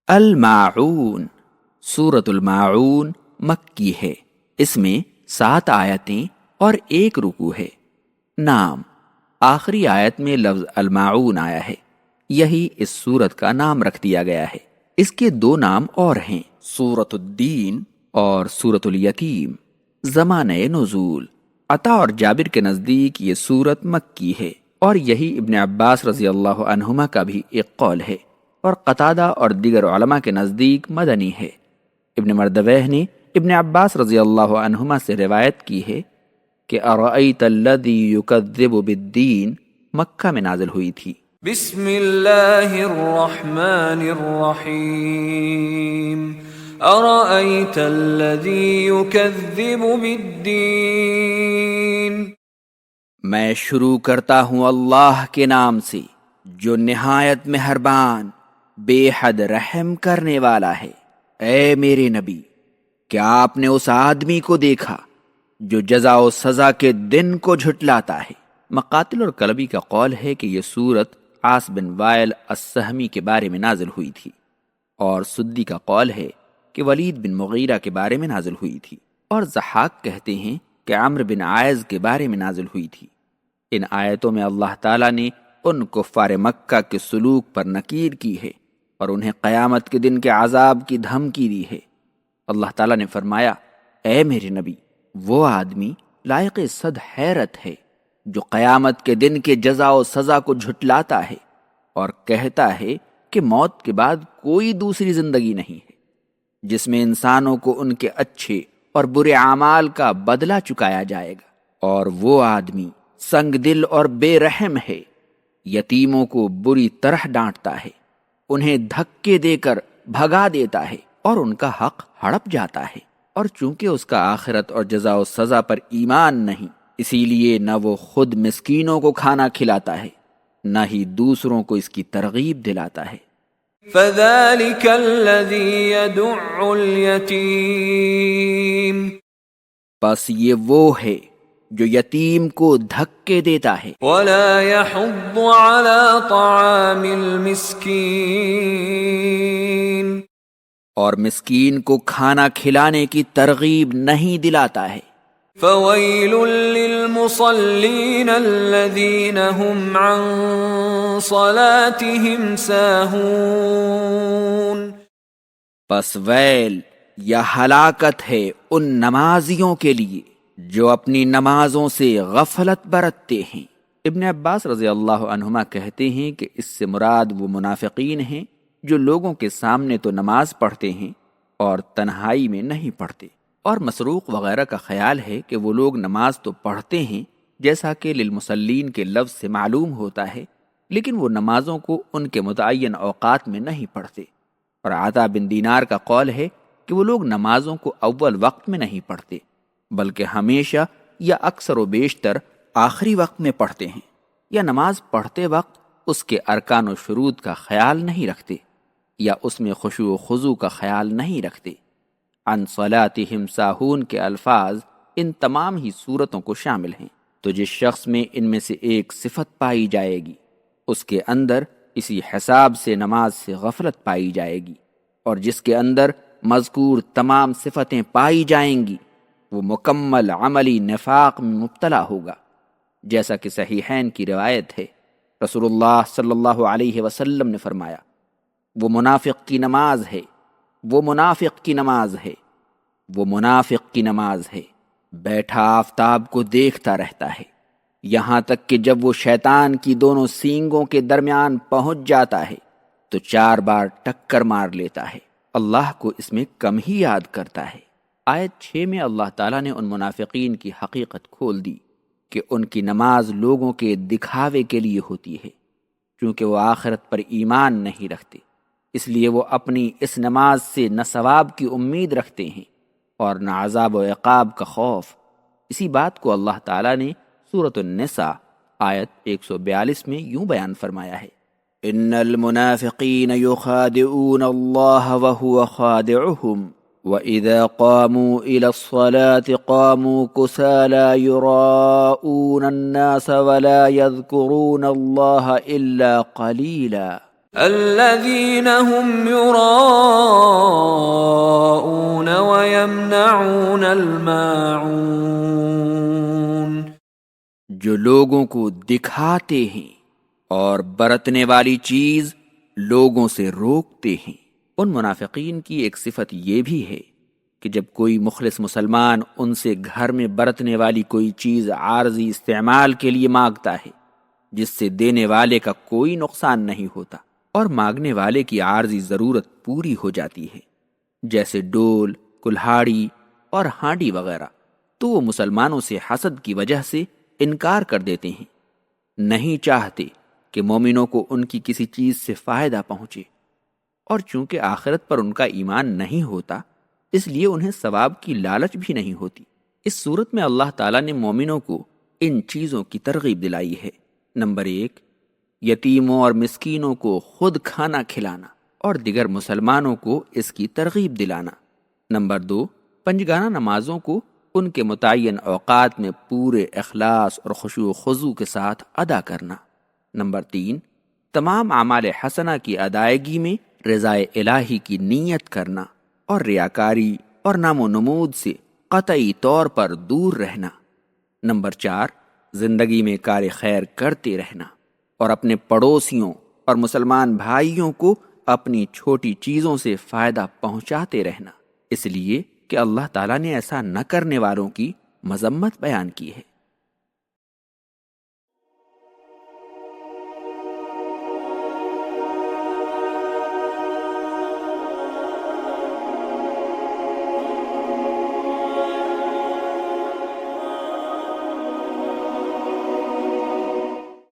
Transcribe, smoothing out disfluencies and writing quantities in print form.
الماعون، سورۃ الماعون مکی ہے۔ اس میں 7 آیتیں اور 1 رکوع ہے۔ نام، آخری آیت میں لفظ الماعون آیا ہے، یہی اس سورت کا نام رکھ دیا گیا ہے۔ اس کے 2 نام اور ہیں، سورۃ الدین اور سورۃ الیتیم۔ زمانہ نزول، عطا اور جابر کے نزدیک یہ سورت مکی ہے، اور یہی ابن عباس رضی اللہ عنہما کا بھی ایک قول ہے، اور قتادہ اور دیگر علماء کے نزدیک مدنی ہے۔ ابن مردویہ نے ابن عباس رضی اللہ عنہما سے روایت کی ہے کہ ارأیت الذی یکذب بالدین مکہ میں نازل ہوئی تھی۔ بسم اللہ الرحمن الرحیم، ارأیت الذی یکذب بالدین۔ میں شروع کرتا ہوں اللہ کے نام سے جو نہایت مہربان، بے حد رحم کرنے والا ہے۔ اے میرے نبی، کیا آپ نے اس آدمی کو دیکھا جو جزا و سزا کے دن کو جھٹلاتا ہے؟ مقاتل اور کلبی کا قول ہے کہ یہ سورت عاص بن وائل السہمی کے بارے میں نازل ہوئی تھی، اور سدی کا قول ہے کہ ولید بن مغیرہ کے بارے میں نازل ہوئی تھی، اور ضحاک کہتے ہیں کہ عمرو بن عائض کے بارے میں نازل ہوئی تھی۔ ان آیتوں میں اللہ تعالیٰ نے ان کفار مکہ کے سلوک پر نکیر کی ہے اور انہیں قیامت کے دن کے عذاب کی دھمکی دی ہے۔ اللہ تعالیٰ نے فرمایا، اے میرے نبی، وہ آدمی لائق صد حیرت ہے جو قیامت کے دن کے جزا و سزا کو جھٹلاتا ہے اور کہتا ہے کہ موت کے بعد کوئی دوسری زندگی نہیں ہے جس میں انسانوں کو ان کے اچھے اور برے اعمال کا بدلہ چکایا جائے گا، اور وہ آدمی سنگ دل اور بے رحم ہے، یتیموں کو بری طرح ڈانٹتا ہے، انہیں دھکے دے کر بھگا دیتا ہے اور ان کا حق ہڑپ جاتا ہے، اور چونکہ اس کا آخرت اور جزا و سزا پر ایمان نہیں، اسی لیے نہ وہ خود مسکینوں کو کھانا کھلاتا ہے نہ ہی دوسروں کو اس کی ترغیب دلاتا ہے۔ فذلك الذي يدع اليتيم، بس یہ وہ ہے جو یتیم کو دھکے دیتا ہے ولا يحض على طعام المسكين، اور مسکین کو کھانا کھلانے کی ترغیب نہیں دلاتا ہے۔ فويل للمصلين الذين هم عن صلاتهم ساهون، پس ویل یا ہلاکت ہے ان نمازیوں کے لیے جو اپنی نمازوں سے غفلت برتتے ہیں۔ ابن عباس رضی اللہ عنہما کہتے ہیں کہ اس سے مراد وہ منافقین ہیں جو لوگوں کے سامنے تو نماز پڑھتے ہیں اور تنہائی میں نہیں پڑھتے، اور مسروق وغیرہ کا خیال ہے کہ وہ لوگ نماز تو پڑھتے ہیں جیسا کہ للمصلین کے لفظ سے معلوم ہوتا ہے، لیکن وہ نمازوں کو ان کے متعین اوقات میں نہیں پڑھتے، اور عطا بن دینار کا قول ہے کہ وہ لوگ نمازوں کو اول وقت میں نہیں پڑھتے بلکہ ہمیشہ یا اکثر و بیشتر آخری وقت میں پڑھتے ہیں، یا نماز پڑھتے وقت اس کے ارکان و شروط کا خیال نہیں رکھتے، یا اس میں خشوع و خضوع کا خیال نہیں رکھتے۔ عن صلاتہم ساہون کے الفاظ ان تمام ہی صورتوں کو شامل ہیں، تو جس شخص میں ان میں سے ایک صفت پائی جائے گی اس کے اندر اسی حساب سے نماز سے غفلت پائی جائے گی، اور جس کے اندر مذکور تمام صفتیں پائی جائیں گی وہ مکمل عملی نفاق میں مبتلا ہوگا، جیسا کہ صحیحین کی روایت ہے۔ رسول اللہ صلی اللہ علیہ وسلم نے فرمایا، وہ منافق کی نماز ہے، وہ منافق کی نماز ہے، وہ منافق کی نماز ہے، بیٹھا آفتاب کو دیکھتا رہتا ہے یہاں تک کہ جب وہ شیطان کی دونوں سینگوں کے درمیان پہنچ جاتا ہے تو 4 بار ٹکر مار لیتا ہے، اللہ کو اس میں کم ہی یاد کرتا ہے۔ آیت 6 میں اللہ تعالیٰ نے ان منافقین کی حقیقت کھول دی کہ ان کی نماز لوگوں کے دکھاوے کے لیے ہوتی ہے، چونکہ وہ آخرت پر ایمان نہیں رکھتے، اس لیے وہ اپنی اس نماز سے نہ ثواب کی امید رکھتے ہیں اور نہ عذاب و عقاب کا خوف۔ اسی بات کو اللہ تعالیٰ نے سورۃ النساء آیت 142 میں یوں بیان فرمایا ہے، ان المنافقین یخادعون اللہ وهو خادعهم وَإِذَا قَامُوا إِلَى الصَّلَاةِ قَامُوا كُسَالَى يُرَاءُونَ النَّاسَ وَلَا يَذْكُرُونَ اللَّهَ إِلَّا قَلِيلًا۔ الذين هم يراءون ويمنعون الماعون، جو لوگوں کو دکھاتے ہیں اور برتنے والی چیز لوگوں سے روکتے ہیں۔ ان منافقین کی ایک صفت یہ بھی ہے کہ جب کوئی مخلص مسلمان ان سے گھر میں برتنے والی کوئی چیز عارضی استعمال کے لیے مانگتا ہے جس سے دینے والے کا کوئی نقصان نہیں ہوتا اور مانگنے والے کی عارضی ضرورت پوری ہو جاتی ہے، جیسے ڈول، کلہاڑی اور ہانڈی وغیرہ، تو وہ مسلمانوں سے حسد کی وجہ سے انکار کر دیتے ہیں، نہیں چاہتے کہ مومنوں کو ان کی کسی چیز سے فائدہ پہنچے، اور چونکہ آخرت پر ان کا ایمان نہیں ہوتا اس لیے انہیں ثواب کی لالچ بھی نہیں ہوتی۔ اس صورت میں اللہ تعالیٰ نے مومنوں کو ان چیزوں کی ترغیب دلائی ہے۔ نمبر 1، یتیموں اور مسکینوں کو خود کھانا کھلانا اور دیگر مسلمانوں کو اس کی ترغیب دلانا۔ نمبر 2، پنجگانہ نمازوں کو ان کے متعین اوقات میں پورے اخلاص اور خشوع و خضوع کے ساتھ ادا کرنا۔ نمبر 3، تمام اعمال حسنہ کی ادائیگی میں رضائے الہی کی نیت کرنا اور ریاکاری اور نام و نمود سے قطعی طور پر دور رہنا۔ نمبر 4، زندگی میں کار خیر کرتے رہنا اور اپنے پڑوسیوں اور مسلمان بھائیوں کو اپنی چھوٹی چیزوں سے فائدہ پہنچاتے رہنا، اس لیے کہ اللہ تعالیٰ نے ایسا نہ کرنے والوں کی مذمت بیان کی ہے۔